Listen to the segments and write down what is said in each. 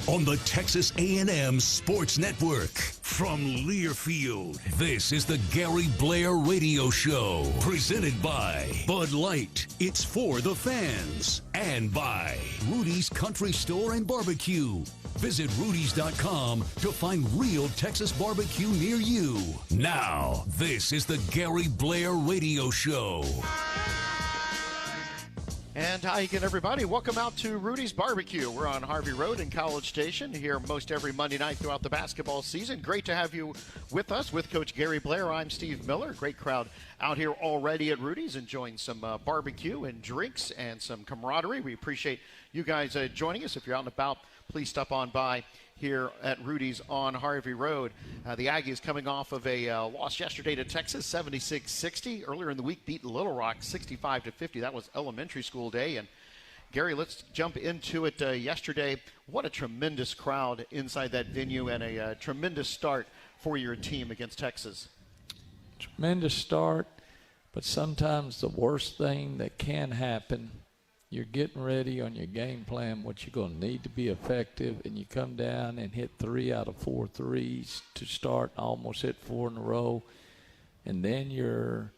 on the Texas A&M Sports Network. From Learfield, this is the Gary Blair Radio Show, presented by Bud Light. It's for the fans. And by Rudy's Country Store and Barbecue. Visit Rudy's.com to find real Texas barbecue near you. Now, this is the Gary Blair Radio Show. And hi again, everybody. Welcome out to Rudy's Barbecue. We're on Harvey Road in College Station here most every Monday night throughout the basketball season. Great to have you with us, with Coach Gary Blair. I'm Steve Miller. Great crowd out here already at Rudy's, enjoying some barbecue and drinks and some camaraderie. We appreciate you guys joining us. If you're out and about, please stop on by here at Rudy's on Harvey Road. The Aggies coming off of a loss yesterday to Texas, 76-60. Earlier in the week, beat Little Rock 65-50. That was elementary school day. And Gary, let's jump into it. Yesterday, what a tremendous crowd inside that venue, and a tremendous start for your team against Texas. Tremendous start, but sometimes the worst thing that can happen, you're getting ready on your game plan, what you're going to need to be effective, and you come down and hit 3 out of 4 threes to start, almost hit 4 in a row, and then your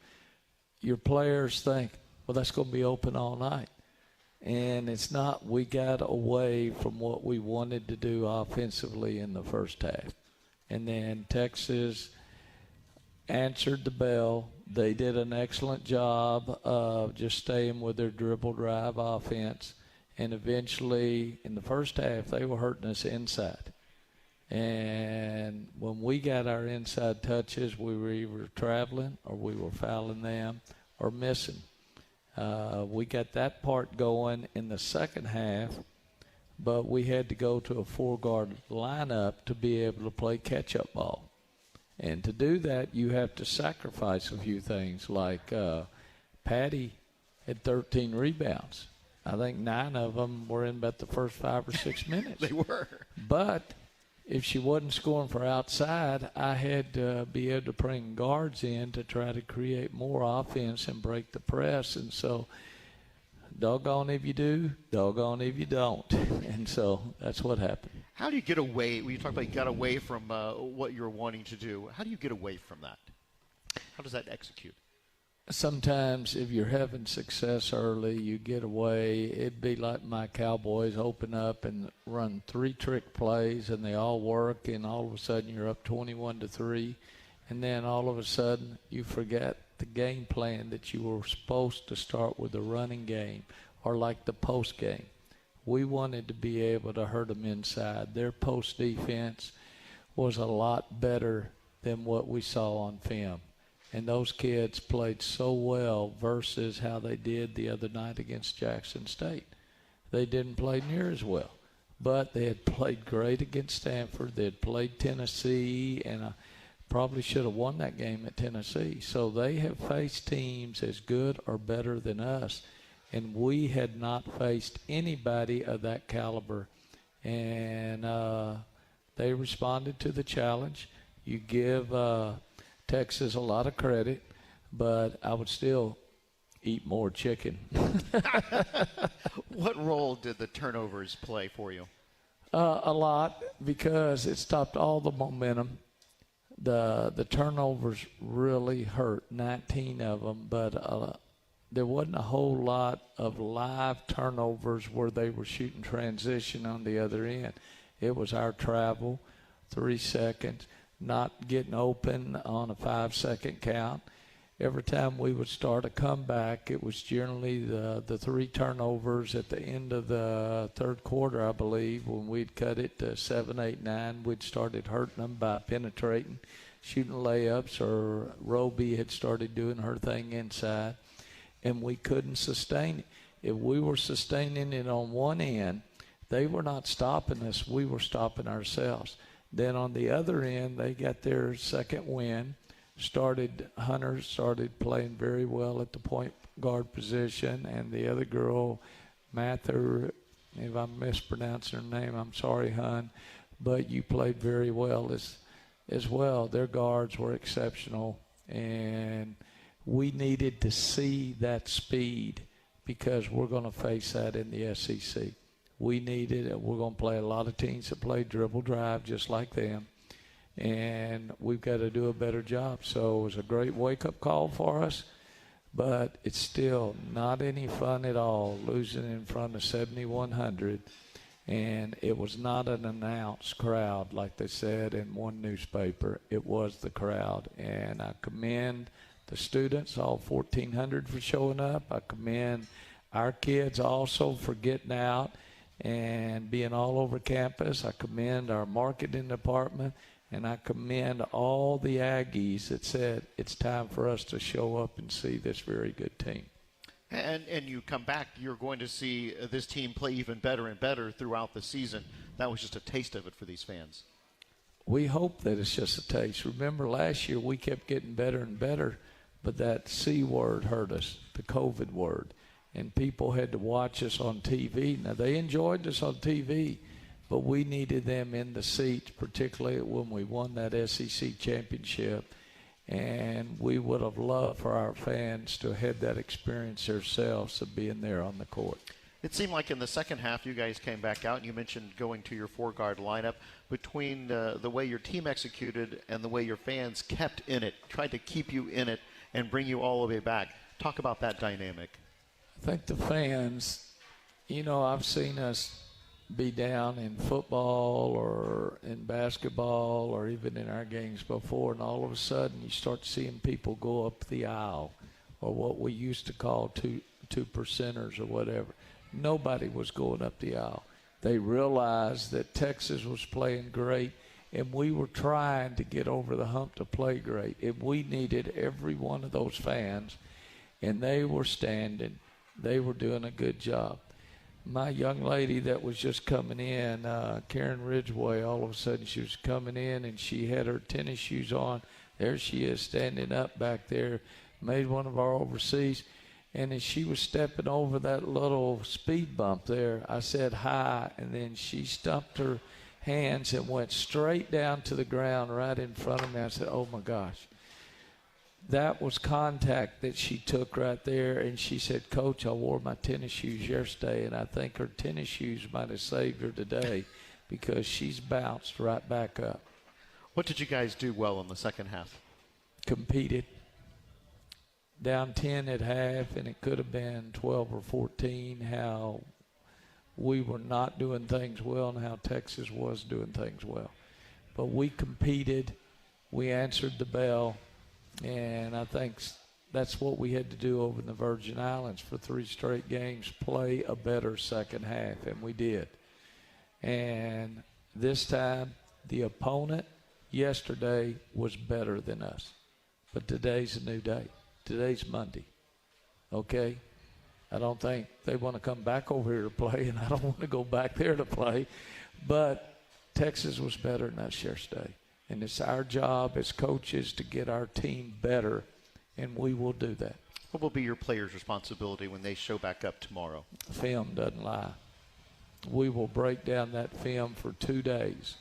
players think, well, that's going to be open all night. And it's not. We got away from what we wanted to do offensively in the first half. And then Texas answered the bell. They did an excellent job of just staying with their dribble drive offense. And eventually, in the first half, they were hurting us inside. And when we got our inside touches, we were either traveling or we were fouling them or missing. We got that part going in the second half, but we had to go to a 4-guard lineup to be able to play catch-up ball. And to do that, you have to sacrifice a few things, like Patty had 13 rebounds. I think 9 of them were in about the first 5 or 6 minutes. They were. But if she wasn't scoring for outside, I had to be able to bring guards in to try to create more offense and break the press. And so, doggone if you do, doggone if you don't. And so that's what happened. How do you get away, when you talk about you got away from what you're wanting to do, how do you get away from that? How does that execute? Sometimes if you're having success early, you get away. It'd be like my Cowboys open up and run 3 trick plays, and they all work, and all of a sudden you're up 21-3, and then all of a sudden you forget the game plan that you were supposed to start with the running game, or like the post game. We wanted to be able to hurt them inside. Their post defense was a lot better than what we saw on film. And those kids played so well versus how they did the other night against Jackson State. They didn't play near as well. But they had played great against Stanford. They had played Tennessee, and probably should have won that game at Tennessee. So they have faced teams as good or better than us. And we had not faced anybody of that caliber. And they responded to the challenge. You give Texas a lot of credit, but I would still eat more chicken. What role did the turnovers play for you? A lot, because it stopped all the momentum. The turnovers really hurt, 19 of them, but there wasn't a whole lot of live turnovers where they were shooting transition on the other end. It was our travel, 3 seconds, not getting open on a 5-second count. Every time we would start a comeback, it was generally the 3 turnovers at the end of the third quarter, I believe, when we'd cut it to 7, 8, 9. We'd started hurting them by penetrating, shooting layups, or Roby had started doing her thing inside, and we couldn't sustain it. If we were sustaining it on one end, they were not stopping us. We were stopping ourselves. Then on the other end, they got their second win. Hunter started playing very well at the point guard position, and the other girl, Mather, if I'm mispronouncing her name, I'm sorry, Hun, but you played very well as well. Their guards were exceptional, and we needed to see that speed because we're going to face that in the SEC. we needed, we're going to play a lot of teams that play dribble drive just like them, and we've got to do a better job. So it was a great wake-up call for us, but it's still not any fun at all losing in front of 7,100. And it was not an announced crowd like they said in one newspaper. It was the crowd. And I commend the students, all 1,400, for showing up. I commend our kids also for getting out and being all over campus. I commend our marketing department. And I commend all the Aggies that said it's time for us to show up and see this very good team. And you come back, you're going to see this team play even better and better throughout the season. That was just a taste of it for these fans. We hope that it's just a taste. Remember, last year we kept getting better and better, but that C word hurt us, the COVID word. And people had to watch us on TV. Now, they enjoyed us on TV, but we needed them in the seats, particularly when we won that SEC championship. And we would have loved for our fans to have had that experience themselves of being there on the court. It seemed like in the second half you guys came back out, and you mentioned going to your four-guard lineup. Between the way your team executed and the way your fans kept in it, tried to keep you in it and bring you all the way back. Talk about that dynamic. I think the fans, I've seen us be down in football or in basketball or even in our games before, and all of a sudden you start seeing people go up the aisle, or what we used to call two percenters or whatever. Nobody was going up the aisle. They realized that Texas was playing great, and we were trying to get over the hump to play great, and we needed every one of those fans, and they were standing. They were doing a good job. My young lady that was just coming in, Karen Ridgway, all of a sudden she was coming in and she had her tennis shoes on. There she is standing up back there, made one of our overseas. And as she was stepping over that little speed bump there, I said hi, and then she stumped her hands and went straight down to the ground right in front of me. I said, oh my gosh. That was contact that she took right there, and she said, Coach, I wore my tennis shoes yesterday, and I think her tennis shoes might have saved her today because she's bounced right back up. What did you guys do well in the second half? Competed. Down 10 at half, and it could have been 12 or 14, how we were not doing things well and how Texas was doing things well. But we competed. We answered the bell. And I think that's what we had to do over in the Virgin Islands for 3 straight games, play a better second half, and we did. And this time, the opponent yesterday was better than us. But today's a new day. Today's Monday, okay? I don't think they want to come back over here to play, and I don't want to go back there to play. But Texas was better than us yesterday. And it's our job as coaches to get our team better, and we will do that. What will be your players' responsibility when they show back up tomorrow? Film doesn't lie. We will break down that film for 2 days,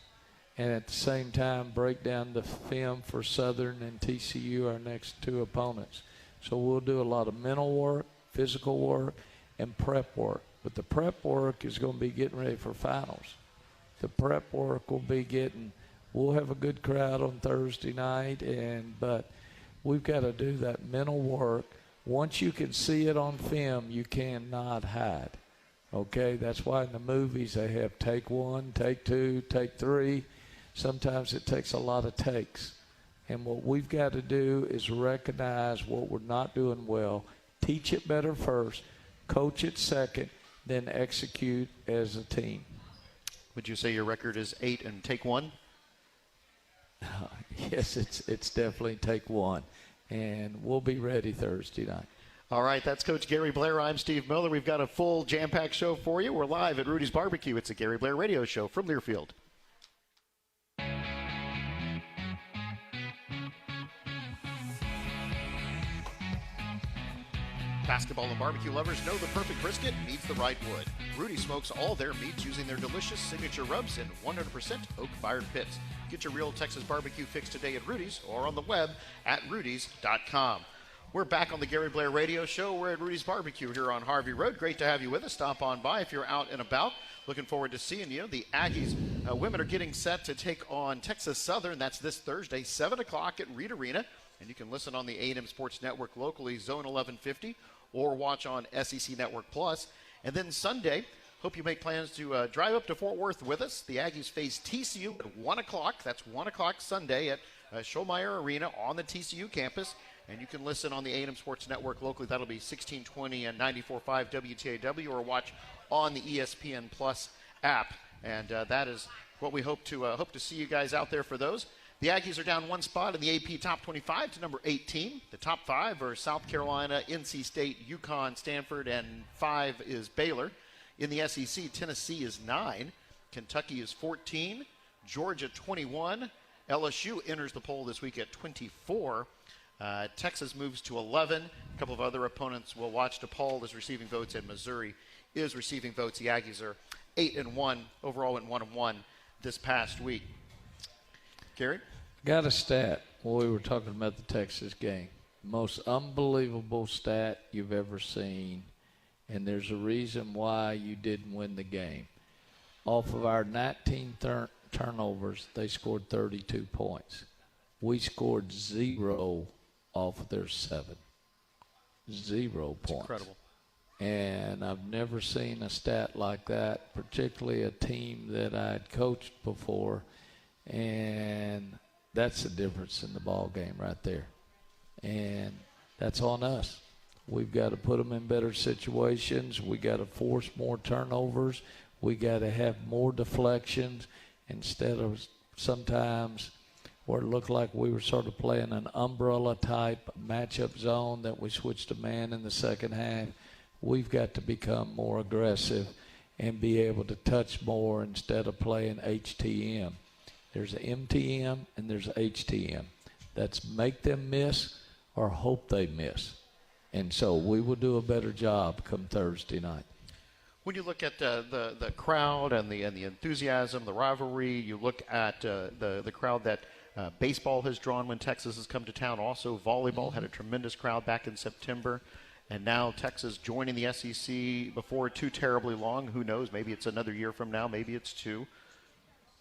and at the same time break down the film for Southern and TCU, our next 2 opponents. So we'll do a lot of mental work, physical work, and prep work. But the prep work is going to be getting ready for finals. The prep work will be we'll have a good crowd on Thursday night, but we've got to do that mental work. Once you can see it on film, you cannot hide. Okay? That's why in the movies they have take 1, take 2, take 3. Sometimes it takes a lot of takes. And what we've got to do is recognize what we're not doing well, teach it better first, coach it second, then execute as a team. Would you say your record is 8 and take 1? Yes, it's definitely take 1, and we'll be ready Thursday night. All right, that's Coach Gary Blair. I'm Steve Miller. We've got a full jam-packed show for you. We're live at Rudy's Barbecue. It's a Gary Blair Radio Show from Learfield. Basketball and barbecue lovers know the perfect brisket needs the right wood. Rudy smokes all their meats using their delicious signature rubs in 100% oak-fired pits. Get your real Texas barbecue fix today at Rudy's or on the web at rudys.com. We're back on the Gary Blair Radio Show. We're at Rudy's Barbecue here on Harvey Road. Great to have you with us. Stop on by if you're out and about. Looking forward to seeing you. The Aggies women are getting set to take on Texas Southern. That's this Thursday, 7 o'clock at Reed Arena. And you can listen on the A&M Sports Network locally, Zone 1150, or watch on SEC Network Plus. And then Sunday, hope you make plans to drive up to Fort Worth with us. The Aggies face TCU at 1 o'clock. That's 1 o'clock Sunday at Schollmeyer Arena on the TCU campus. And you can listen on the A&M Sports Network locally. That'll be 1620 and 94.5 WTAW, or watch on the ESPN Plus app. And that is what we hope to see you guys out there for those. The Aggies are down one spot in the AP Top 25 to number 18. The top 5 are South Carolina, NC State, UConn, Stanford, and 5 is Baylor. In the SEC, Tennessee is 9. Kentucky is 14. Georgia 21. LSU enters the poll this week at 24. Texas moves to 11. A couple of other opponents we'll watch. DePaul is receiving votes, and Missouri is receiving votes. The Aggies are 8-1 overall, and 1-1 this past week. Gary? Got a stat when we were talking about the Texas game. Most unbelievable stat you've ever seen, and there's a reason why you didn't win the game. Off of our 19 turnovers, they scored 32 points. We scored 0 off of their 7. 0 points. Incredible. And I've never seen a stat like that, particularly a team that I'd coached before. And that's the difference in the ball game right there. And that's on us. We've got to put them in better situations. We got to force more turnovers. We got to have more deflections instead of sometimes where it looked like we were sort of playing an umbrella-type matchup zone that we switched to man in the second half. We've got to become more aggressive and be able to touch more instead of playing HTM. There's MTM and there's HTM. That's make them miss or hope they miss. And so we will do a better job come Thursday night. When you look at the crowd and the enthusiasm, the rivalry, you look at the crowd that baseball has drawn when Texas has come to town. Also, volleyball had a tremendous crowd back in September. And now Texas joining the SEC before too terribly long. Who knows? Maybe it's another year from now. Maybe it's 2.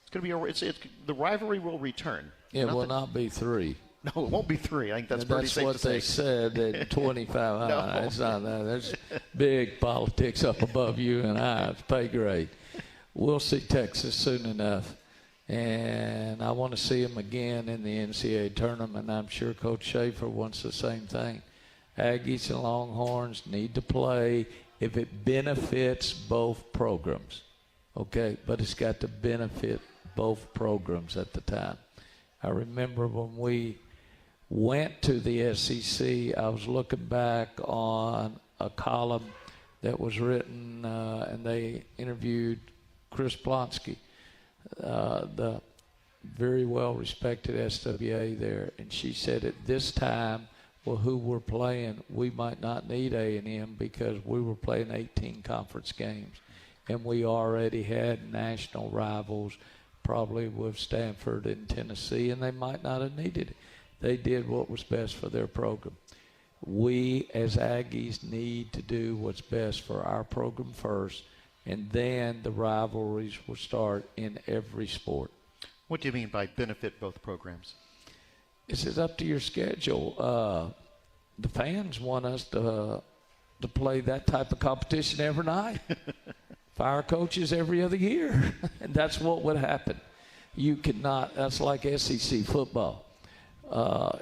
It's going to be the rivalry will return. It will not be 3. No, it won't be 3. I think that's pretty safe to say. That's what they said at 25. No. It's not that. There's big politics up above you and I. It's pay grade. We'll see Texas soon enough. And I want to see them again in the NCAA tournament. I'm sure Coach Schaefer wants the same thing. Aggies and Longhorns need to play if it benefits both programs. Okay, but it's got to benefit both programs at the time. I remember when we went to the SEC, I was looking back on a column that was written, and they interviewed Chris Plonsky, the very well-respected SWA there, and she said at this time, well, who we're playing, we might not need A&M because we were playing 18 conference games, and we already had national rivals, probably with Stanford and Tennessee, and they might not have needed it. They did what was best for their program. We, as Aggies, need to do what's best for our program first, and then the rivalries will start in every sport. What do you mean by benefit both programs? It's up to your schedule. The fans want us to play that type of competition every night. Fire coaches every other year. And that's what would happen. You cannot, that's like SEC football.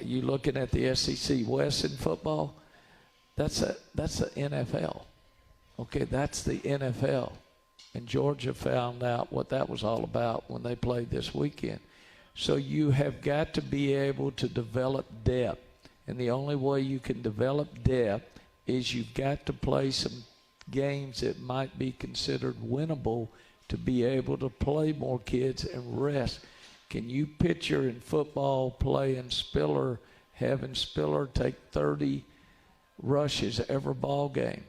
You looking at the SEC West in football, that's the NFL. Okay, that's the NFL. And Georgia found out what that was all about when they played this weekend. So you have got to be able to develop depth. And the only way you can develop depth is you've got to play some games that might be considered winnable to be able to play more kids and rest. Can you picture in football playing Spiller, having Spiller take 30 rushes every ball game?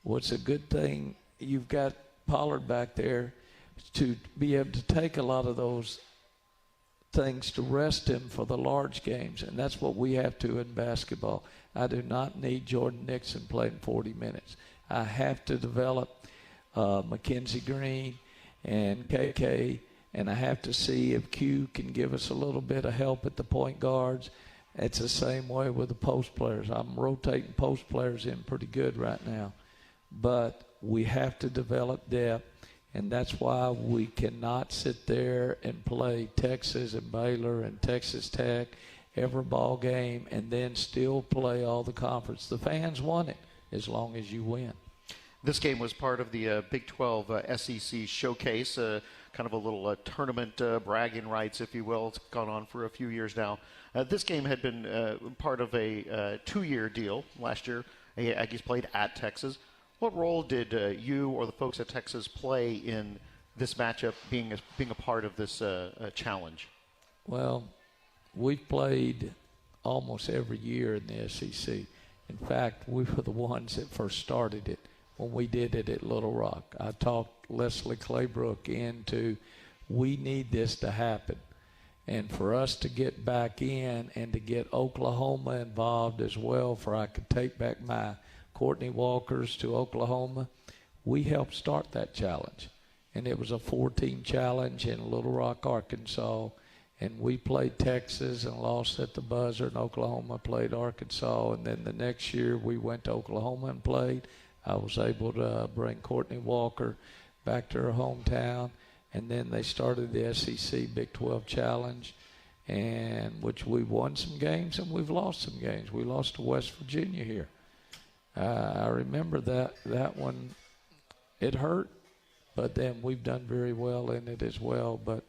Well, it's a good thing you've got Pollard back there to be able to take a lot of those things to rest him for the large games, and that's what we have to in basketball. I do not need Jordan Nixon playing 40 minutes. I have to develop Mackenzie Green and KK, and I have to see if Q can give us a little bit of help at the point guards. It's the same way with the post players. I'm rotating post players in pretty good right now. But we have to develop depth, and that's why we cannot sit there and play Texas and Baylor and Texas Tech every ball game and then still play all the conference. The fans want it as long as you win. This game was part of the Big 12 SEC showcase, kind of a little tournament bragging rights, if you will. It's gone on for a few years now. This game had been part of a 2-year deal. Last year, Aggies played at Texas. What role did you or the folks at Texas play in this matchup, being a part of this challenge? Well, we've played almost every year in the SEC. In fact, we were the ones that first started it when we did it at Little Rock. I talked Leslie Claybrook into, we need this to happen. And for us to get back in and to get Oklahoma involved as well, for I could take back my Courtney Walkers to Oklahoma, we helped start that challenge. And it was a 4-team challenge in Little Rock, Arkansas. And we played Texas and lost at the buzzer, and Oklahoma played Arkansas. And then the next year we went to Oklahoma and played. I was able to bring Courtney Walker back to her hometown. And then they started the SEC Big 12 Challenge, and which we won some games and we've lost some games. We lost to West Virginia here. I remember that one. It hurt, but then we've done very well in it as well. But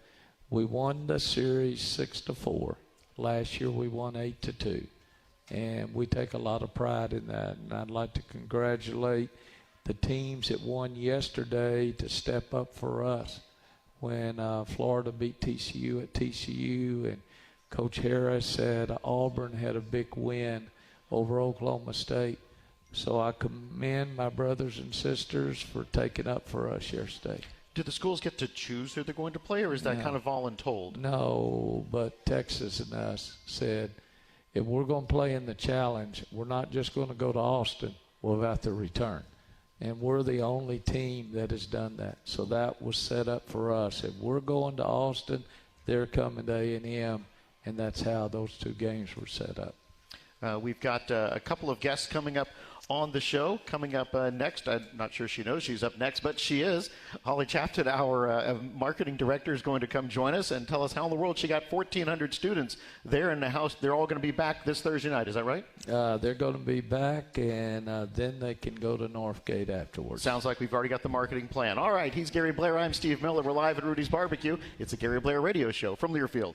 we won the series 6-4. Last year we won 8-2. And we take a lot of pride in that. And I'd like to congratulate the teams that won yesterday to step up for us. When Florida beat TCU at TCU, and Coach Harris said Auburn had a big win over Oklahoma State. So I commend my brothers and sisters for taking up for us yesterday. Do the schools get to choose who they're going to play, or is that kind of voluntold? No, but Texas and us said, if we're going to play in the challenge, we're not just going to go to Austin. We'll have to return. And we're the only team that has done that. So that was set up for us. If we're going to Austin, they're coming to A&M, and that's how those two games were set up. We've got a couple of guests coming up on the show. Coming up next, I'm not sure she knows she's up next, but she is. Holli Chapton, our marketing director, is going to come join us and tell us how in the world she got 1,400 students there in the house. They're all going to be back this Thursday night. Is that right? They're going to be back, and then they can go to Northgate afterwards. Sounds like we've already got the marketing plan. All right, he's Gary Blair. I'm Steve Miller. We're live at Rudy's Barbecue. It's the Gary Blair Radio Show from Learfield.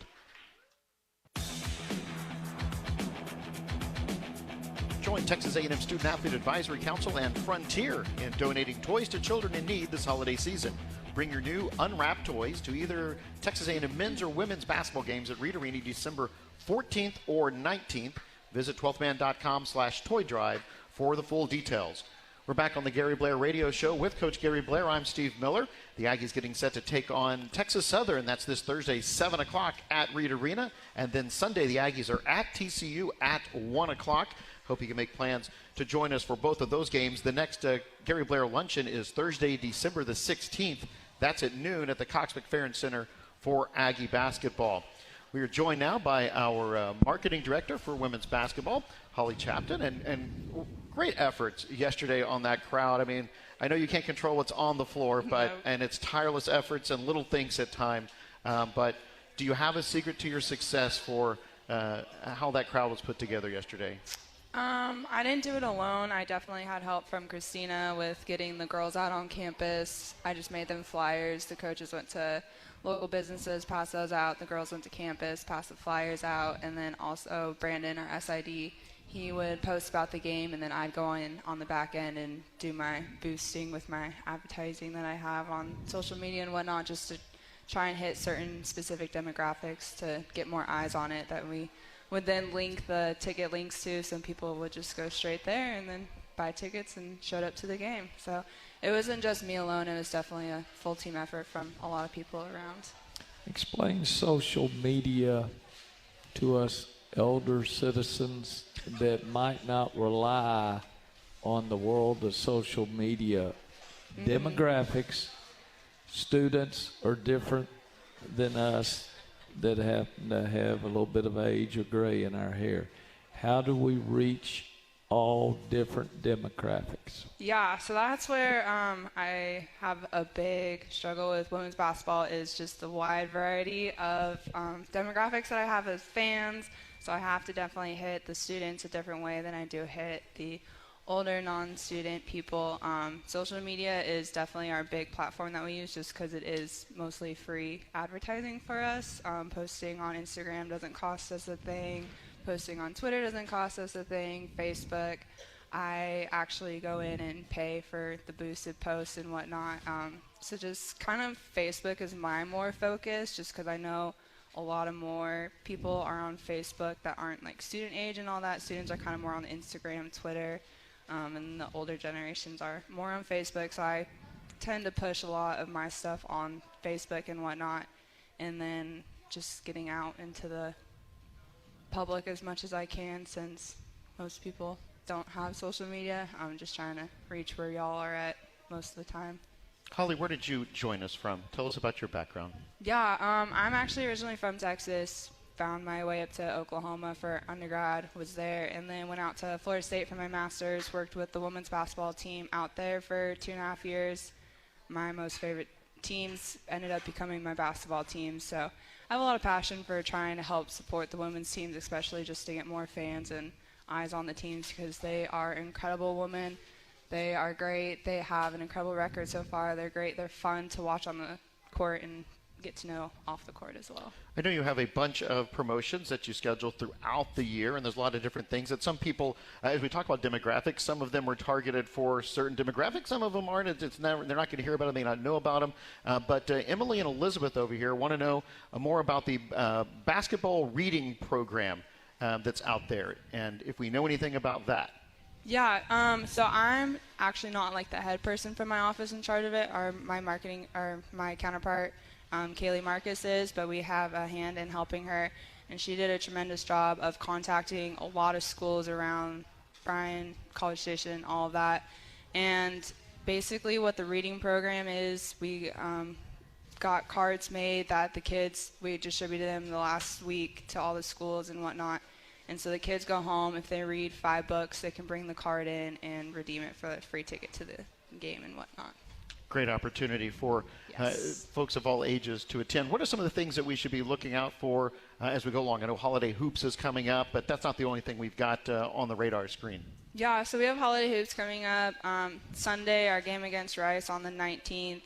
Join Texas A&M Student Athlete Advisory Council and Frontier in donating toys to children in need this holiday season. Bring your new unwrapped toys to either Texas A&M men's or women's basketball games at Reed Arena December 14th or 19th. Visit 12thman.com/toy drive for the full details. We're back on the Gary Blair Radio Show with Coach Gary Blair. I'm Steve Miller. The Aggies getting set to take on Texas Southern. That's this Thursday, 7 o'clock at Reed Arena. And then Sunday, the Aggies are at TCU at 1 o'clock. Hope you can make plans to join us for both of those games. The next Gary Blair Luncheon is Thursday, December the 16th. That's at noon at the Cox McFerrin Center for Aggie basketball. We are joined now by our marketing director for women's basketball, Holli Chapton, and great efforts yesterday on that crowd. I mean, I know you can't control what's on the floor, and it's tireless efforts and little things at times. But do you have a secret to your success for how that crowd was put together yesterday? I didn't do it alone. I definitely had help from Christina with getting the girls out on campus. I just made them flyers. The coaches went to local businesses, passed those out. The girls went to campus, passed the flyers out. And then also Brandon, our SID, he would post about the game, and then I'd go in on the back end and do my boosting with my advertising that I have on social media and whatnot, just to try and hit certain specific demographics to get more eyes on it that we would then link the ticket links to. Some people would just go straight there and then buy tickets and showed up to the game. So it wasn't just me alone. It was definitely a full team effort from a lot of people around. Explain social media to us elder citizens that might not rely on the world of social media. Demographics, students are different than us that happen to have a little bit of age or gray in our hair. How do we reach all different demographics? Yeah, so that's where I have a big struggle with women's basketball, is just the wide variety of demographics that I have as fans. So I have to definitely hit the students a different way than I do hit the older non-student people. Social media is definitely our big platform that we use, just because it is mostly free advertising for us. Posting on Instagram doesn't cost us a thing. Posting on Twitter doesn't cost us a thing. Facebook, I actually go in and pay for the boosted posts and whatnot. So just kind of Facebook is my more focus, just because I know a lot of more people are on Facebook that aren't like student age and all that. Students are kind of more on Instagram, Twitter, and the older generations are more on Facebook. So I tend to push a lot of my stuff on Facebook and whatnot, and then just getting out into the public as much as I can, since most people don't have social media. I'm just trying to reach where y'all are at most of the time. Holli, where did you join us from? Tell us about your background. Yeah, I'm actually originally from Texas. Found my way up to Oklahoma for undergrad, was there, and then went out to Florida State for my master's. Worked with the women's basketball team out there for 2.5 years. My most favorite teams ended up becoming my basketball team, so I have a lot of passion for trying to help support the women's teams, especially just to get more fans and eyes on the teams, because they are incredible women. They are great. They have an incredible record so far. They're great. They're fun to watch on the court and get to know off the court as well. I know you have a bunch of promotions that you schedule throughout the year, and there's a lot of different things that some people, as we talk about demographics, some of them are targeted for certain demographics, some of them aren't. They're not going to hear about them, they may not know about them. But Emily and Elizabeth over here want to know more about the basketball reading program that's out there, and if we know anything about that. Yeah, so I'm actually not like the head person from my office in charge of it, or my marketing, or my counterpart, Kaylee Marcus is, but we have a hand in helping her, and she did a tremendous job of contacting a lot of schools around Bryan, College Station, all of that. And basically what the reading program is, we got cards made that the kids, we distributed them the last week to all the schools and whatnot. And so the kids go home, if they read 5 books, they can bring the card in and redeem it for a free ticket to the game and whatnot. Great opportunity for folks of all ages to attend. What are some of the things that we should be looking out for as we go along? I know Holiday Hoops is coming up, but that's not the only thing we've got on the radar screen. Yeah, so we have Holiday Hoops coming up. Sunday, our game against Rice on the 19th.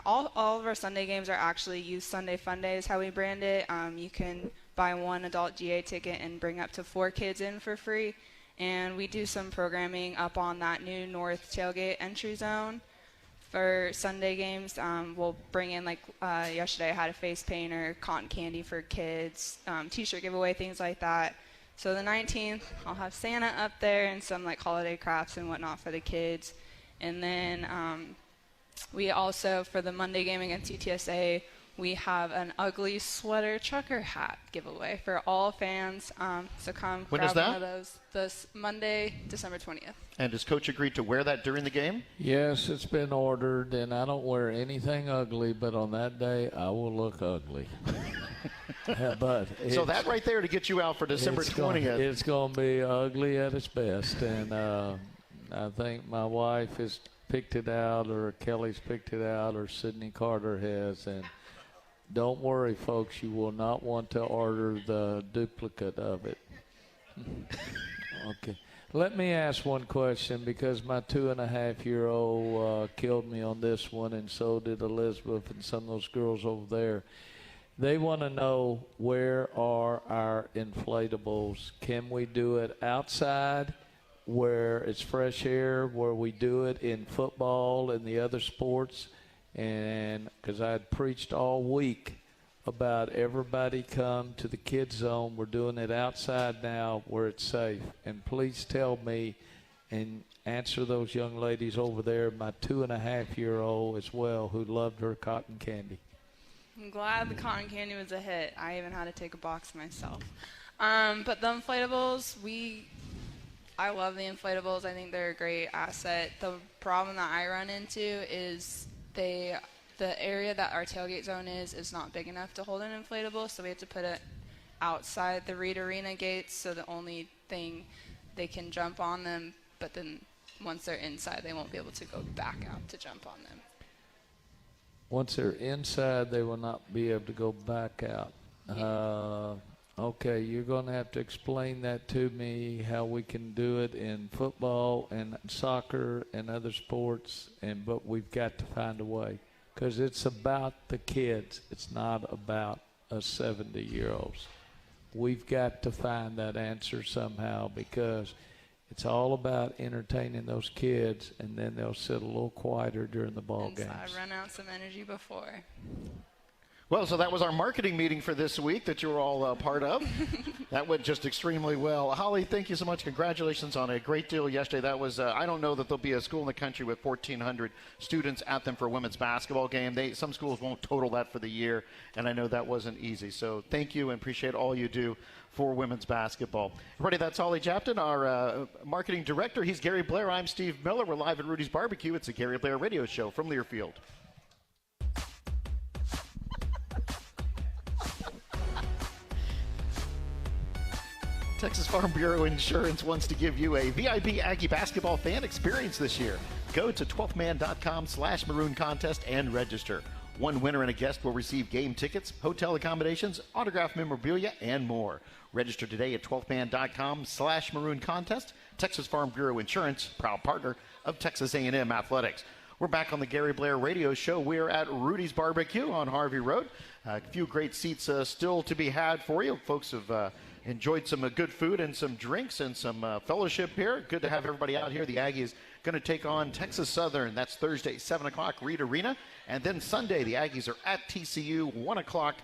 All of our Sunday games are actually Youth Sunday Fun Day is how we brand it. You can buy 1 adult GA ticket and bring up to 4 kids in for free. And we do some programming up on that new North Tailgate entry zone. For Sunday games, we'll bring in, like yesterday I had a face painter, cotton candy for kids, t-shirt giveaway, things like that. So the 19th, I'll have Santa up there and some like holiday crafts and whatnot for the kids. And then we also, for the Monday game against UTSA, we have an ugly sweater trucker hat giveaway for all fans. So come when grab is that? one of those this Monday, December 20th. And does Coach agree to wear that during the game? Yes, it's been ordered, and I don't wear anything ugly, but on that day, I will look ugly. But so that right there to get you out for December 20th. It's going to be ugly at its best, and I think my wife has picked it out, or Kelly's picked it out, or Sydney Carter has, and don't worry, folks, you will not want to order the duplicate of it. Okay. Let me ask one question, because my 2.5-year-old killed me on this one, and so did Elizabeth and some of those girls over there. They want to know, where are our inflatables? Can we do it outside where it's fresh air, where we do it in football and the other sports? And because I had preached all week about everybody come to the kids zone. We're doing it outside now where it's safe. And please tell me and answer those young ladies over there, my 2.5-year-old as well, who loved her cotton candy. I'm glad the cotton candy was a hit. I even had to take a box myself. But the inflatables, I love the inflatables. I think they're a great asset. The problem that I run into is they the area that our tailgate zone is not big enough to hold an inflatable, so we have to put it outside the Reed Arena gates, so the only thing they can jump on them, but then once they're inside, they won't be able to go back out to jump on them. Once they're inside, they will not be able to go back out. Yeah. Okay, you're going to have to explain that to me, how we can do it in football and soccer and other sports, but we've got to find a way, because it's about the kids. It's not about us 70-year-olds. We've got to find that answer somehow, because it's all about entertaining those kids, and then they'll sit a little quieter during the ball games. I run out some energy before. Well, so that was our marketing meeting for this week that you were all part of. That went just extremely well. Holli, thank you so much. Congratulations on a great deal yesterday. That was, I don't know that there'll be a school in the country with 1,400 students at them for a women's basketball game. Some schools won't total that for the year, and I know that wasn't easy. So thank you and appreciate all you do for women's basketball. Everybody, that's Holli Chapton, our marketing director. He's Gary Blair. I'm Steve Miller. We're live at Rudy's Barbecue. It's the Gary Blair Radio Show from Learfield. Texas Farm Bureau Insurance wants to give you a VIP Aggie basketball fan experience this year. Go to 12thman.com/maroon contest and register. One winner and a guest will receive game tickets, hotel accommodations, autographed memorabilia, and more. Register today at 12thman.com/maroon contest. Texas Farm Bureau Insurance, proud partner of Texas A&M Athletics. We're back on the Gary Blair Radio Show. We're at Rudy's Barbecue on Harvey Road. A few great seats still to be had for you. Folks have enjoyed some good food and some drinks and some fellowship here. Good to have everybody out here. The Aggies going to take on Texas Southern. That's Thursday, 7 o'clock, Reed Arena. And then Sunday, the Aggies are at TCU, 1 o'clock.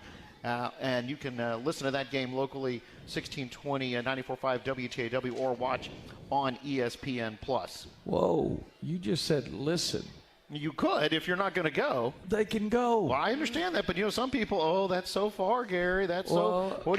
And you can listen to that game locally, 1620 94.5 WTAW, or watch on ESPN+. Whoa, you just said listen. You could if you're not going to go. They can go. Well, I understand that, but some people, that's so far, Gary. What do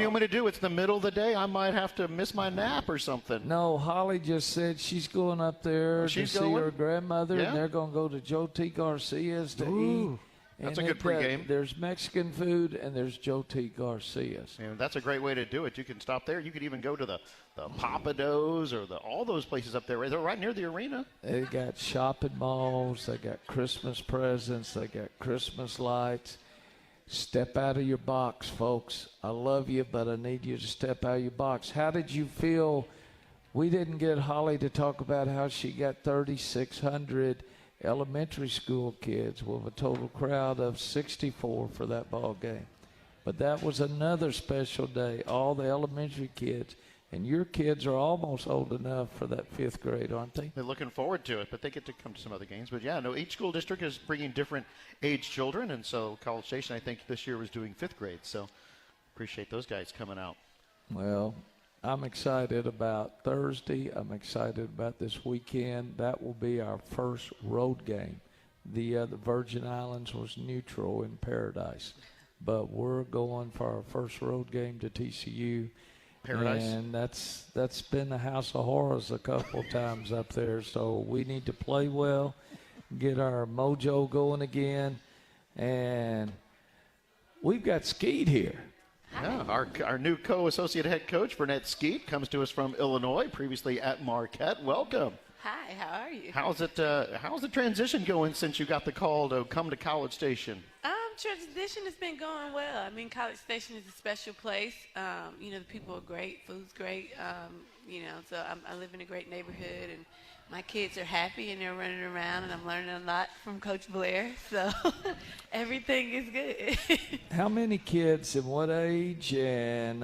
you want me to do? It's the middle of the day. I might have to miss my nap or something. No, Holly just said she's going up there to see her grandmother, and they're going to go to Joe T. Garcia's to eat. That's a good pregame. There's Mexican food, and there's Joe T. Garcia's. And that's a great way to do it. You can stop there. You could even go to the Papados or all those places up there. They're right near the arena. They got shopping malls. They got Christmas presents. They got Christmas lights. Step out of your box, folks. I love you, but I need you to step out of your box. How did you feel? We didn't get Holly to talk about how she got 3,600 elementary school kids with a total crowd of 64 for that ball game. But that was another special day. All the elementary kids, and your kids are almost old enough for that 5th grade, aren't they? They're looking forward to it, but they get to come to some other games. But each school district is bringing different age children, and so College Station, I think this year was doing 5th grade. So appreciate those guys coming out. Well, I'm excited about Thursday. I'm excited about this weekend. That will be our first road game. The Virgin Islands was neutral in Paradise, but we're going for our first road game to TCU. Paradise. And that's been a house of horrors a couple times up there. So we need to play well, get our mojo going again, and we've got Skeete here. Yeah, our new co-associate head coach, Vernette Skeete, comes to us from Illinois, previously at Marquette. Welcome. Hi, how are you? How's the transition going since you got the call to come to College Station? Transition has been going well. I mean, College Station is a special place. The people are great, food's great. So I live in a great neighborhood, and my kids are happy, and they're running around, and I'm learning a lot from Coach Blair. So everything is good. How many kids and what age, and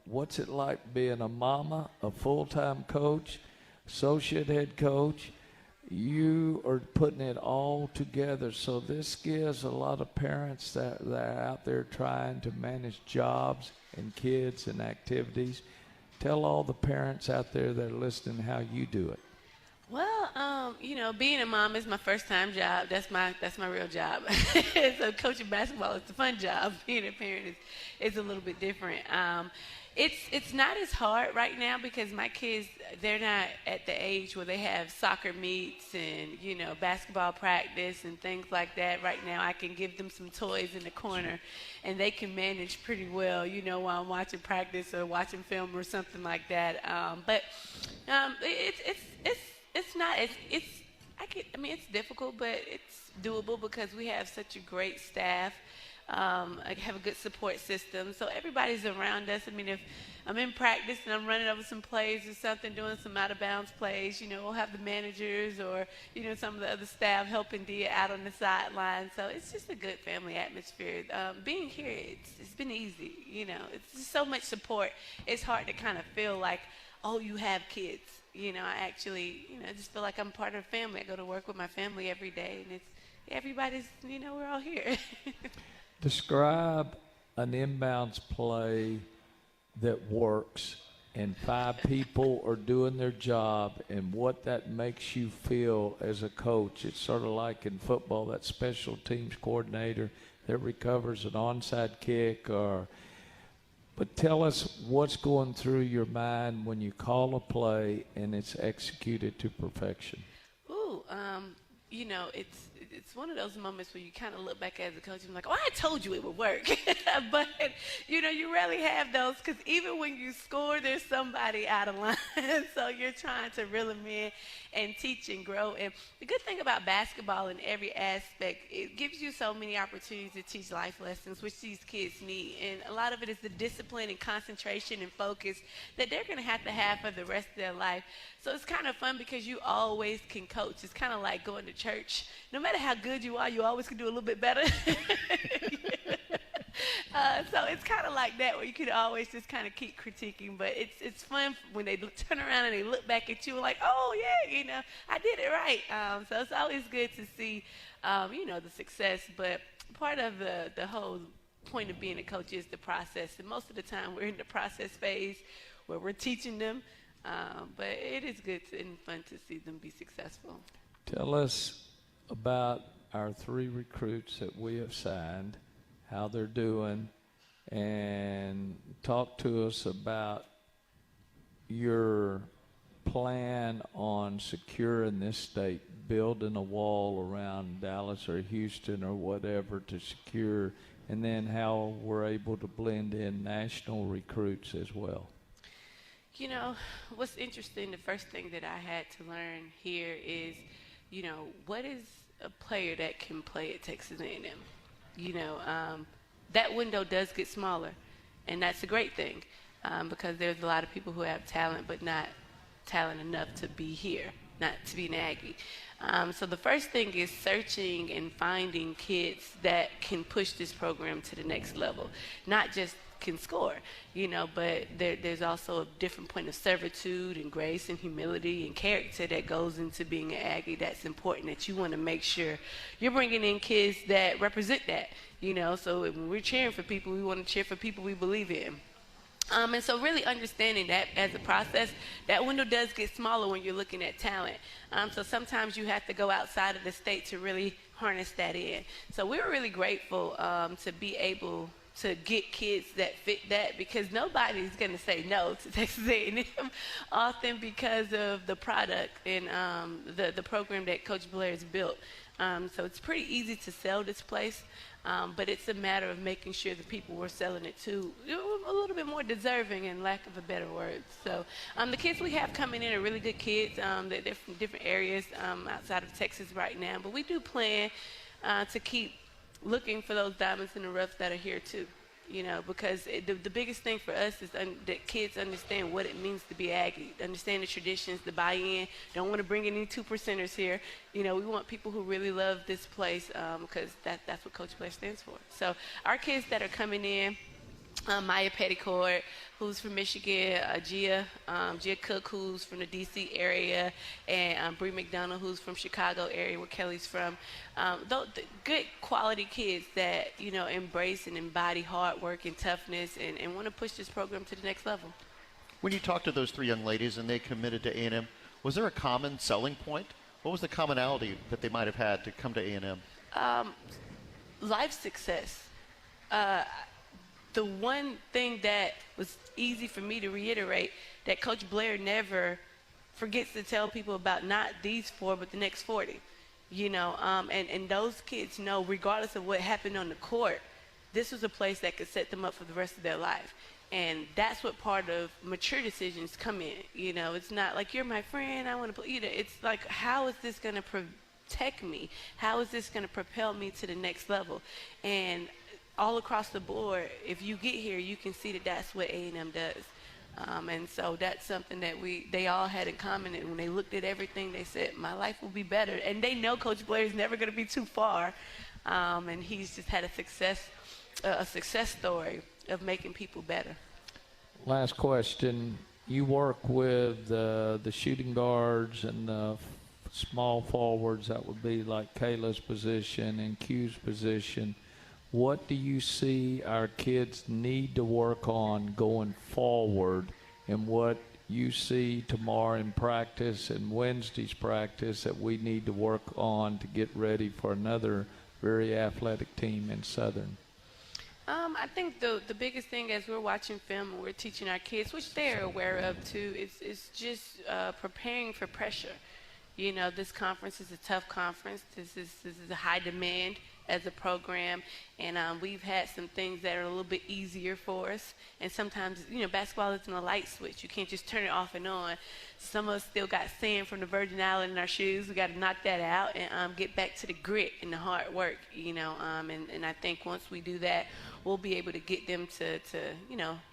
what's it like being a mama, a full-time coach, associate head coach? You are putting it all together. So this gives a lot of parents that are out there trying to manage jobs and kids and activities. Tell all the parents out there that are listening how you do it. Well, Being a mom is my first-time job. That's my real job. So coaching basketball is the fun job. Being a parent is a little bit different. It's not as hard right now because my kids, they're not at the age where they have soccer meets and, basketball practice and things like that. Right now I can give them some toys in the corner and they can manage pretty well, while I'm watching practice or watching film or something like that. It's difficult, but it's doable because we have such a great staff. I have a good support system, so everybody's around us. If I'm in practice and I'm running over some plays or something, doing some out-of-bounds plays, we'll have the managers or, some of the other staff helping Dia out on the sideline. So it's just a good family atmosphere. Being here, it's been easy, It's just so much support. It's hard to kind of feel like, oh, you have kids. I actually, I just feel like I'm part of a family. I go to work with my family every day, and everybody's, we're all here. Describe an inbounds play that works and 5 people are doing their job and what that makes you feel as a coach. It's sort of like in football, that special teams coordinator that recovers an onside kick but tell us what's going through your mind when you call a play and it's executed to perfection. It's one of those moments where you kind of look back as a coach and like, oh, I told you it would work. But, you rarely have those because even when you score, there's somebody out of line. So you're trying to reel them in and teach and grow. And the good thing about basketball in every aspect, it gives you so many opportunities to teach life lessons, which these kids need. And a lot of it is the discipline and concentration and focus that they're going to have for the rest of their life. So it's kind of fun because you always can coach. It's kind of like going to church. No matter how good you are, you always can do a little bit better. So it's kind of like that where you can always just kind of keep critiquing. But it's fun when they turn around and they look back at you and like, oh, yeah, I did it right. So it's always good to see, the success. But part of the whole point of being a coach is the process. And most of the time we're in the process phase where we're teaching them. But it is good and fun to see them be successful. Tell us about our 3 recruits that we have signed, how they're doing, and talk to us about your plan on securing this state, building a wall around Dallas or Houston or whatever to secure, and then how we're able to blend in national recruits as well. What's interesting, the first thing that I had to learn here is, what is a player that can play at Texas A&M? That window does get smaller, and that's a great thing because there's a lot of people who have talent but not talent enough to be here, not to be an Aggie. So the first thing is searching and finding kids that can push this program to the next level, not just can score, but there's also a different point of servitude and grace and humility and character that goes into being an Aggie that's important, that you want to make sure you're bringing in kids that represent that, so when we're cheering for people, we want to cheer for people we believe in. And so really understanding that as a process, that window does get smaller when you're looking at talent. So sometimes you have to go outside of the state to really harness that in. So we were really grateful to be able to get kids that fit that because nobody's going to say no to Texas A&M often because of the product and the program that Coach Blair has built. So it's pretty easy to sell this place, but it's a matter of making sure the people we're selling it to a little bit more deserving, in lack of a better word. So the kids we have coming in are really good kids. They're from different areas outside of Texas right now, but we do plan to keep looking for those diamonds in the rough that are here too, because the biggest thing for us is that kids understand what it means to be Aggie, understand the traditions, the buy-in. Don't want to bring any 2%ers here. We want people who really love this place because that's what Coach Blair stands for. So our kids that are coming in, Maya Petticourt, who's from Michigan, Gia Cook, who's from the D.C. area, and Bree McDonald, who's from Chicago area where Kelly's from. The good quality kids that, embrace and embody hard work and toughness and want to push this program to the next level. When you talked to those 3 young ladies and they committed to A&M, was there a common selling point? What was the commonality that they might have had to come to A&M? Life success. The one thing that was easy for me to reiterate that Coach Blair never forgets to tell people about, not these 4, but the next 40. And those kids know, regardless of what happened on the court, this was a place that could set them up for the rest of their life. And that's what part of mature decisions come in. It's not like, you're my friend, I want to play. It's like, how is this going to protect me? How is this going to propel me to the next level? And all across the board, if you get here, you can see that that's what A&M does. And so that's something that they all had in common. And when they looked at everything, they said, my life will be better. And they know Coach Blair is never going to be too far. And he's just had a success story of making people better. Last question. You work with the shooting guards and the small forwards. That would be like Kayla's position and Q's position. What do you see our kids need to work on going forward, and what you see tomorrow in practice and Wednesday's practice that we need to work on to get ready for another very athletic team in Southern? I think the biggest thing as we're watching film and we're teaching our kids, which they're aware of too, is just preparing for pressure. This conference is a tough conference. This is a high demand as a program, and we've had some things that are a little bit easier for us. And sometimes, basketball isn't a light switch. You can't just turn it off and on. Some of us still got sand from the Virgin Island in our shoes. We got to knock that out and get back to the grit and the hard work, and I think once we do that, we'll be able to get them to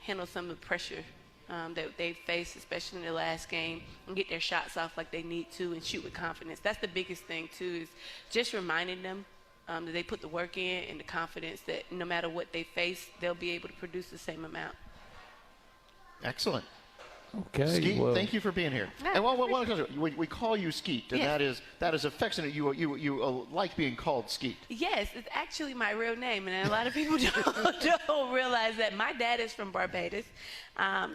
handle some of the pressure that they faced, especially in the last game, and get their shots off like they need to and shoot with confidence. That's the biggest thing, too, is just reminding them that they put the work in and the confidence that no matter what they face, they'll be able to produce the same amount. Excellent. Okay. Skeete, well, thank you for being here. Yeah, and we call you Skeete, and yes. that is affectionate. You like being called Skeete. Yes, it's actually my real name, and a lot of people don't realize that. My dad is from Barbados,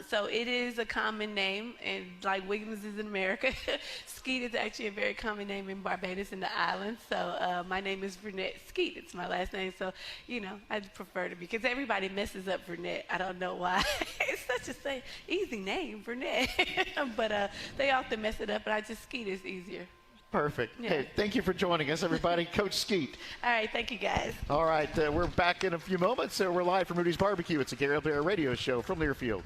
so it is a common name, and like Williams is in America, Skeete is actually a very common name in Barbados and the islands. So my name is Vernette Skeete. It's my last name, so I prefer to be, because everybody messes up Vernette. I don't know why. It's such a easy name, Vernette, but they often mess it up, and Skeete is easier. Perfect. Yeah. Hey, thank you for joining us, everybody. Coach Skeete. All right, thank you, guys. All right, we're back in a few moments. We're live from Rudy's Barbecue. It's a Gary Blair Radio Show from Learfield.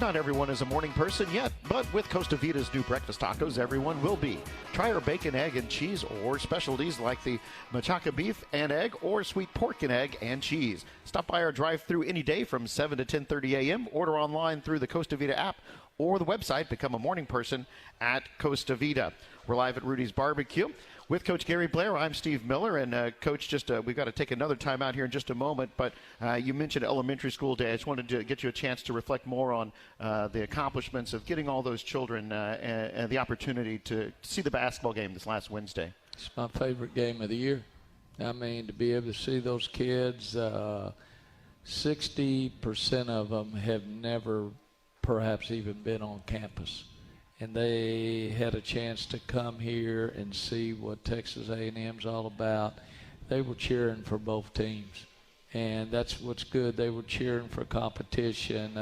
Not everyone is a morning person yet, but with Costa Vida's new breakfast tacos, everyone will be. Try our bacon, egg, and cheese, or specialties like the machaca beef and egg, or sweet pork and egg and cheese. Stop by our drive-thru any day from 7 to 10:30 a.m. Order online through the Costa Vida app or the website. Become a morning person at Costa Vida. We're live at Rudy's Barbecue with Coach Gary Blair. I'm Steve Miller, and Coach, we've got to take another time out here in just a moment, but you mentioned elementary school day. I just wanted to get you a chance to reflect more on the accomplishments of getting all those children and the opportunity to see the basketball game this last Wednesday. It's my favorite game of the year. I mean, to be able to see those kids, 60% of them have never perhaps even been on campus. And they had a chance to come here and see what Texas A&M's all about. They were cheering for both teams, and that's what's good. They were cheering for competition.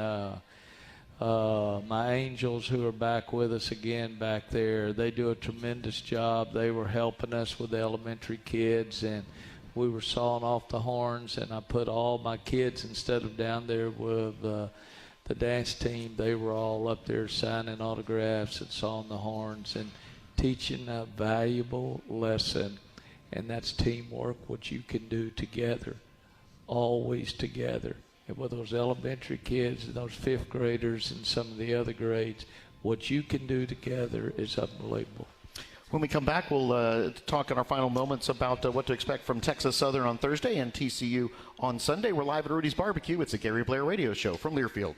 My Angels, who are back with us again back there, they do a tremendous job. They were helping us with the elementary kids, and we were sawing off the horns, and I put all my kids, instead of down there with the dance team, they were all up there signing autographs and sawing the horns and teaching a valuable lesson, and that's teamwork, what you can do together, always together. And with those elementary kids and those fifth graders and some of the other grades, what you can do together is unbelievable. When we come back, we'll talk in our final moments about what to expect from Texas Southern on Thursday and TCU on Sunday. We're live at Rudy's Barbecue. It's a Gary Blair Radio Show from Learfield.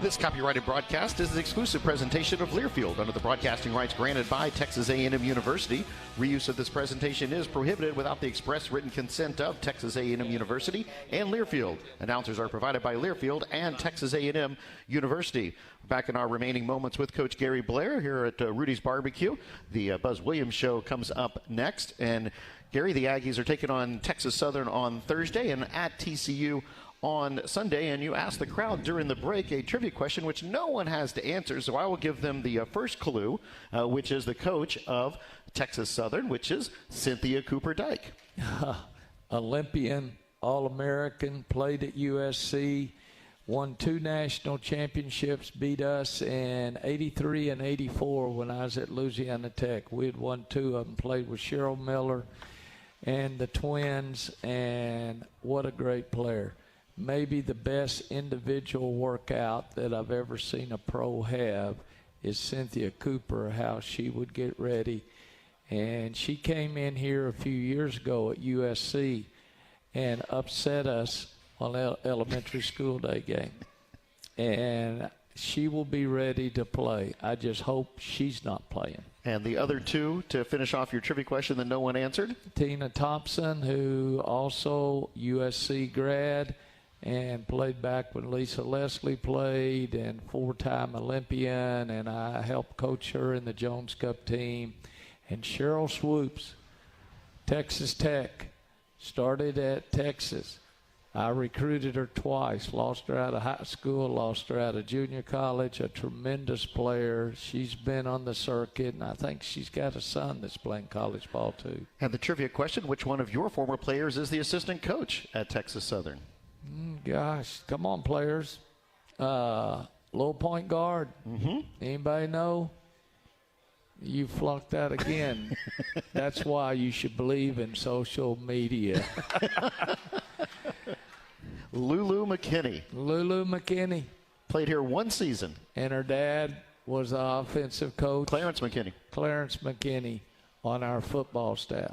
This copyrighted broadcast is an exclusive presentation of Learfield under the broadcasting rights granted by Texas A&M University. Reuse of this presentation is prohibited without the express written consent of Texas A&M University and Learfield. Announcers are provided by Learfield and Texas A&M University. Back in our remaining moments with Coach Gary Blair here at Rudy's Barbecue. The Buzz Williams Show comes up next. And Gary, the Aggies are taking on Texas Southern on Thursday and at TCU on Sunday, and you asked the crowd during the break a trivia question which no one has to answer, so I will give them the first clue, which is the coach of Texas Southern, which is Cynthia Cooper-Dyke. Olympian, All-American, played at USC, won 2 national championships, beat us in 83 and 84 when I was at Louisiana Tech. We had won 2 of them, played with Cheryl Miller and the twins, and what a great player. Maybe the best individual workout that I've ever seen a pro have is Cynthia Cooper, how she would get ready. And she came in here a few years ago at USC and upset us on elementary school day game. And she will be ready to play. I just hope she's not playing. And the other 2 to finish off your trivia question that no one answered? Tina Thompson, who also USC grad, and played back when Lisa Leslie played, and 4-time Olympian, and I helped coach her in the Jones Cup team. And Cheryl Swoops, Texas Tech, started at Texas. I recruited her twice, lost her out of high school, lost her out of junior college, a tremendous player. She's been on the circuit, and I think she's got a son that's playing college ball too. And the trivia question, which one of your former players is the assistant coach at Texas Southern? Gosh, come on, players. Low point guard. Anybody know? You flunked that again. That's why you should believe in social media. Lulu McKinney. Lulu McKinney. Played here 1 season. And her dad was the offensive coach. Clarence McKinney. Clarence McKinney on our football staff.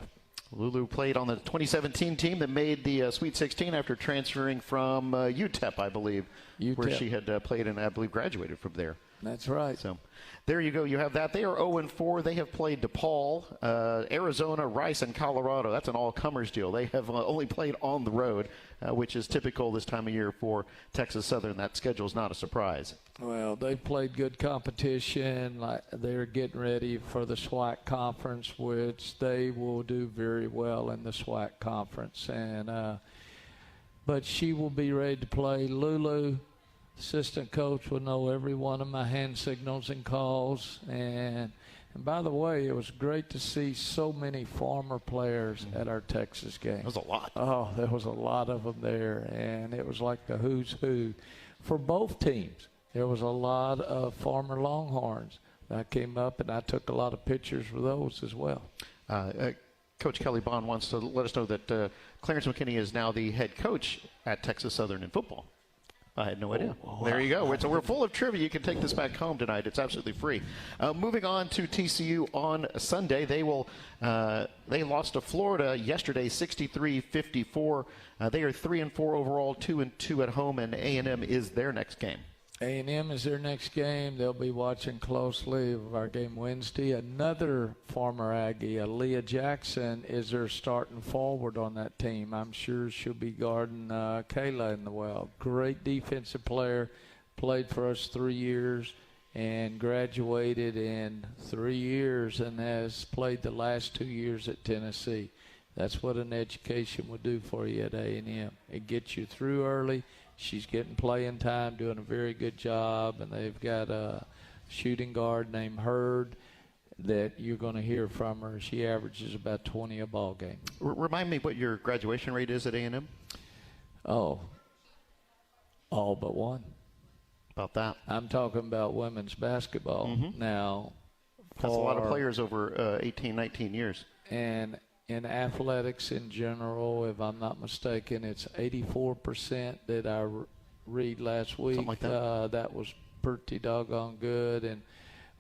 Lulu played on the 2017 team that made the Sweet 16 after transferring from UTEP, I believe, where she had played and I believe graduated from there. That's right. So there you go. You have that. They are 0-4. They have played DePaul, Arizona, Rice, and Colorado. That's an all-comers deal. They have only played on the road, which is typical this time of year for Texas Southern. That schedule is not a surprise. Well, they played good competition. Like they're getting ready for the SWAC conference, which they will do very well in the SWAC conference. And but she will be ready to play. Lulu, assistant coach, will know every one of my hand signals and calls. And by the way, it was great to see so many former players at our Texas game. That was a lot. Oh, there was a lot of them there, and it was like the who's who for both teams. There was a lot of former Longhorns. I came up and I took a lot of pictures with those as well. Coach Kelly Bond wants to let us know that Clarence McKinney is now the head coach at Texas Southern in football. I had no idea. Oh, wow. There you go. So we're full of trivia. You can take this back home tonight. It's absolutely free. Moving on to TCU on Sunday. They lost to Florida yesterday, 63-54. They are 3-4 overall, 2-2 at home, and A&M is their next game. A&M is their next game. They'll be watching closely of our game Wednesday. Another former Aggie, Aaliyah Jackson, is their starting forward on that team. I'm sure she'll be guarding Kayla in the well. Great defensive player, played for us 3 years and graduated in 3 years and has played the last 2 years at Tennessee. That's what an education would do for you at A&M. It gets you through early. She's getting playing time, doing a very good job, and they've got a shooting guard named Hurd that you're going to hear from her. She averages about 20 a ball game. Remind me what your graduation rate is at A&M? Oh, all but one. About that. I'm talking about women's basketball now. That's a lot of players over 18, 19 years. And in athletics in general, if I'm not mistaken, it's 84% that I read last week. Something like that. That was pretty doggone good. And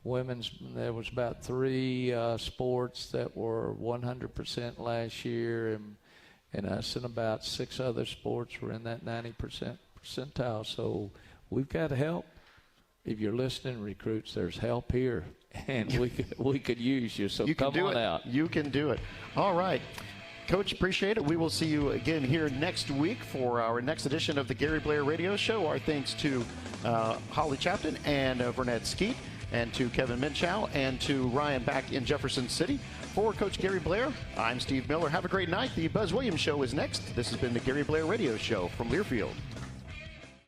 women's, there was about 3 sports that were 100% last year, and us and about 6 other sports were in that 90% percentile. So we've got help. if you're listening, recruits, there's help here, and we could use you. So come on out. You can do it. All right. Coach, appreciate it. We will see you again here next week for our next edition of the Gary Blair Radio Show. Our thanks to Holli Chapton and Vernette Skeete, and to Kevin Minchow, and to Ryan back in Jefferson City. For Coach Gary Blair, I'm Steve Miller. Have a great night. The Buzz Williams Show is next. This has been the Gary Blair Radio Show from Learfield.